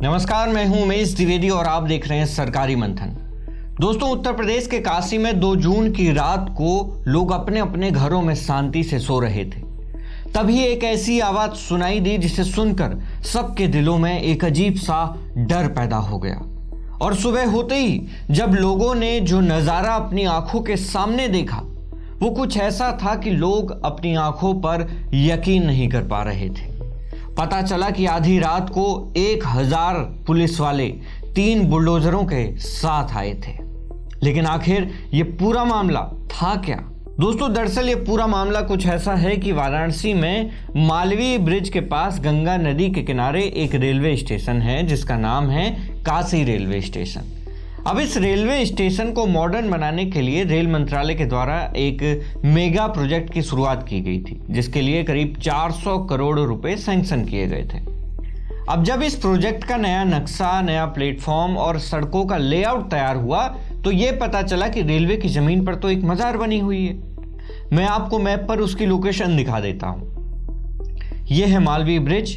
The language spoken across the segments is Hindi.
नमस्कार, मैं हूं उमेश द्विवेदी और आप देख रहे हैं सरकारी मंथन। दोस्तों, उत्तर प्रदेश के काशी में 2 जून की रात को लोग अपने अपने घरों में शांति से सो रहे थे। तभी एक ऐसी आवाज सुनाई दी जिसे सुनकर सबके दिलों में एक अजीब सा डर पैदा हो गया। और सुबह होते ही जब लोगों ने जो नजारा अपनी आंखों के सामने देखा वो कुछ ऐसा था कि लोग अपनी आंखों पर यकीन नहीं कर पा रहे थे। पता चला कि आधी रात को 1000 पुलिस वाले 3 बुलडोजरों के साथ आए थे। लेकिन आखिर ये पूरा मामला था क्या? दोस्तों, दरअसल ये पूरा मामला कुछ ऐसा है कि वाराणसी में मालवीय ब्रिज के पास गंगा नदी के किनारे एक रेलवे स्टेशन है जिसका नाम है काशी रेलवे स्टेशन। अब इस रेलवे स्टेशन को मॉडर्न बनाने के लिए रेल मंत्रालय के द्वारा एक मेगा प्रोजेक्ट की शुरुआत की गई थी जिसके लिए करीब 400 करोड़ रुपए सैंक्शन किए गए थे। अब जब इस प्रोजेक्ट का नया नक्शा, नया प्लेटफॉर्म और सड़कों का लेआउट तैयार हुआ तो ये पता चला कि रेलवे की जमीन पर तो एक मजार बनी हुई है। मैं आपको मैप पर उसकी लोकेशन दिखा देता हूं। यह है मालवीय ब्रिज,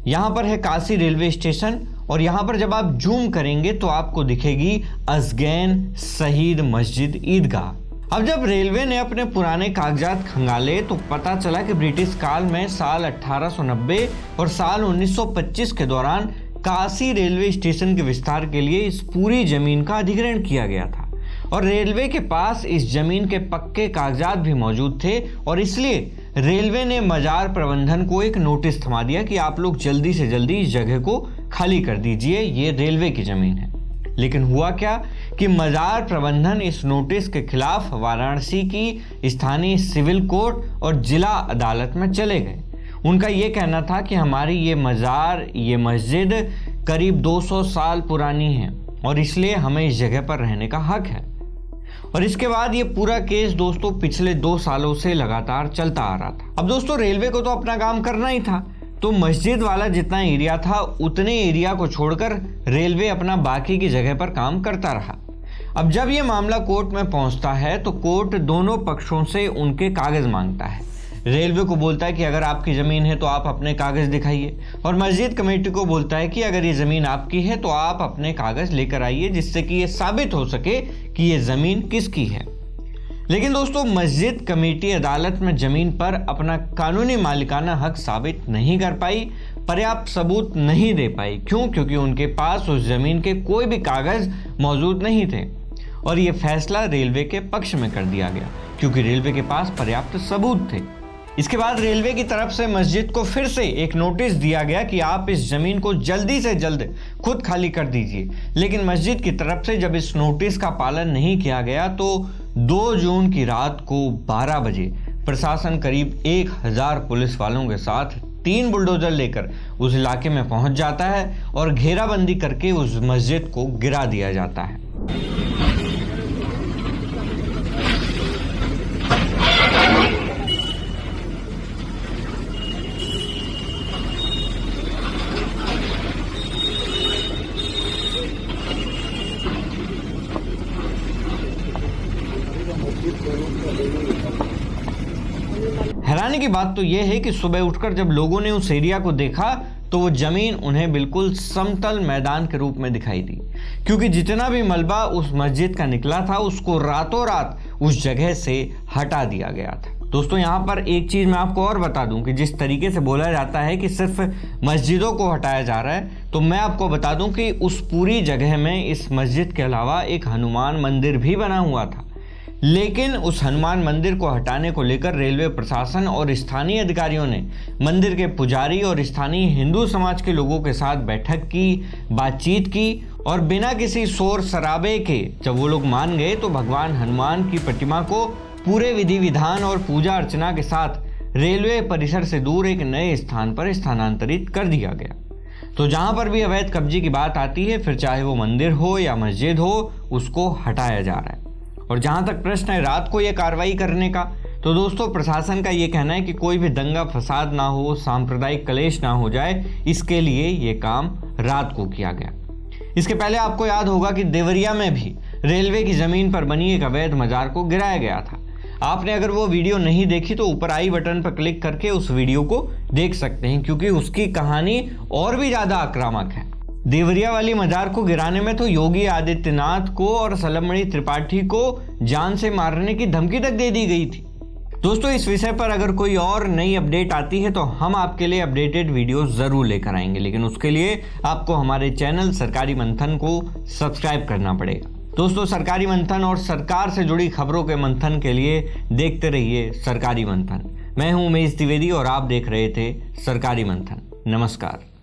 यहां पर है काशी रेलवे स्टेशन और यहां पर जब आप जूम करेंगे तो आपको दिखेगी अजगैन शहीद मस्जिद ईदगाह। अब जब रेलवे ने अपने पुराने कागजात खंगाले तो पता चला कि ब्रिटिश काल में साल 1890 और साल 1925 के दौरान काशी रेलवे स्टेशन के विस्तार के लिए इस पूरी जमीन का अधिग्रहण किया गया था और रेलवे के पास इस जमीन के पक्के कागजात भी मौजूद थे और इसलिए रेलवे ने मजार प्रबंधन को एक नोटिस थमा दिया कि आप लोग जल्दी से जल्दी इस जगह को खाली कर दीजिए, ये रेलवे की जमीन है। लेकिन हुआ क्या कि मजार प्रबंधन इस नोटिस के खिलाफ वाराणसी की स्थानीय सिविल कोर्ट और जिला अदालत में चले गए। उनका ये कहना था कि हमारी ये मजार, ये मस्जिद करीब 200 साल पुरानी है और इसलिए हमें इस जगह पर रहने का हक है। और इसके बाद ये पूरा केस दोस्तों पिछले 2 सालों से लगातार चलता आ रहा था। अब दोस्तों, रेलवे को तो अपना काम करना ही था, तो मस्जिद वाला जितना एरिया था उतने एरिया को छोड़कर रेलवे अपना बाकी की जगह पर काम करता रहा। अब जब ये मामला कोर्ट में पहुंचता है तो कोर्ट दोनों पक्षों से उनके कागज मांगता है। रेलवे को बोलता है कि अगर आपकी ज़मीन है तो आप अपने कागज़ दिखाइए और मस्जिद कमेटी को बोलता है कि अगर ये ज़मीन आपकी है तो आप अपने कागज़ लेकर आइए जिससे कि ये साबित हो सके कि ये ज़मीन किसकी है। लेकिन दोस्तों, मस्जिद कमेटी अदालत में ज़मीन पर अपना कानूनी मालिकाना हक साबित नहीं कर पाई, पर्याप्त सबूत नहीं दे पाई। क्यों? क्योंकि उनके पास उस ज़मीन के कोई भी कागज़ मौजूद नहीं थे और ये फैसला रेलवे के पक्ष में कर दिया गया क्योंकि रेलवे के पास पर्याप्त सबूत थे। इसके बाद रेलवे की तरफ से मस्जिद को फिर से एक नोटिस दिया गया कि आप इस जमीन को जल्दी से जल्द खुद खाली कर दीजिए। लेकिन मस्जिद की तरफ से जब इस नोटिस का पालन नहीं किया गया तो 2 जून की रात को 12 बजे प्रशासन करीब 1000 पुलिस वालों के साथ 3 बुलडोजर लेकर उस इलाके में पहुंच जाता है और घेराबंदी करके उस मस्जिद को गिरा दिया जाता है। हैरानी की बात तो यह है कि सुबह उठकर जब लोगों ने उस एरिया को देखा तो वो जमीन उन्हें बिल्कुल समतल मैदान के रूप में दिखाई दी क्योंकि जितना भी मलबा उस मस्जिद का निकला था उसको रातों रात उस जगह से हटा दिया गया था। दोस्तों, यहाँ पर एक चीज़ मैं आपको और बता दूं कि जिस तरीके से बोला जाता है कि सिर्फ मस्जिदों को हटाया जा रहा है, तो मैं आपको बता दूं कि उस पूरी जगह में इस मस्जिद के अलावा एक हनुमान मंदिर भी बना हुआ था। लेकिन उस हनुमान मंदिर को हटाने को लेकर रेलवे प्रशासन और स्थानीय अधिकारियों ने मंदिर के पुजारी और स्थानीय हिंदू समाज के लोगों के साथ बैठक की, बातचीत की और बिना किसी शोर शराबे के जब वो लोग मान गए तो भगवान हनुमान की प्रतिमा को पूरे विधि विधान और पूजा अर्चना के साथ रेलवे परिसर से दूर एक नए स्थान पर स्थानांतरित कर दिया गया। तो जहां पर भी अवैध कब्जे की बात आती है, फिर चाहे वो मंदिर हो या मस्जिद हो, उसको हटाया जा रहा है। और जहां तक प्रश्न है रात को यह कार्रवाई करने का, तो दोस्तों प्रशासन का ये कहना है कि कोई भी दंगा फसाद ना हो, सांप्रदायिक कलेश ना हो जाए, इसके लिए ये काम रात को किया गया। इसके पहले आपको याद होगा कि देवरिया में भी रेलवे की जमीन पर बनी एक अवैध मजार को गिराया गया था। आपने अगर वो वीडियो नहीं देखी तो ऊपर आई बटन पर क्लिक करके उस वीडियो को देख सकते हैं, क्योंकि उसकी कहानी और भी ज़्यादा आक्रामक है। देवरिया वाली मजार को गिराने में तो योगी आदित्यनाथ को और सलमणि त्रिपाठी को जान से मारने की धमकी तक दे दी गई थी। दोस्तों, इस विषय पर अगर कोई और नई अपडेट आती है तो हम आपके लिए अपडेटेड वीडियो जरूर लेकर आएंगे, लेकिन उसके लिए आपको हमारे चैनल सरकारी मंथन को सब्सक्राइब करना पड़ेगा। दोस्तों, सरकारी मंथन और सरकार से जुड़ी खबरों के मंथन के लिए देखते रहिए सरकारी मंथन। मैं हूं उमेश द्विवेदी और आप देख रहे थे सरकारी मंथन। नमस्कार।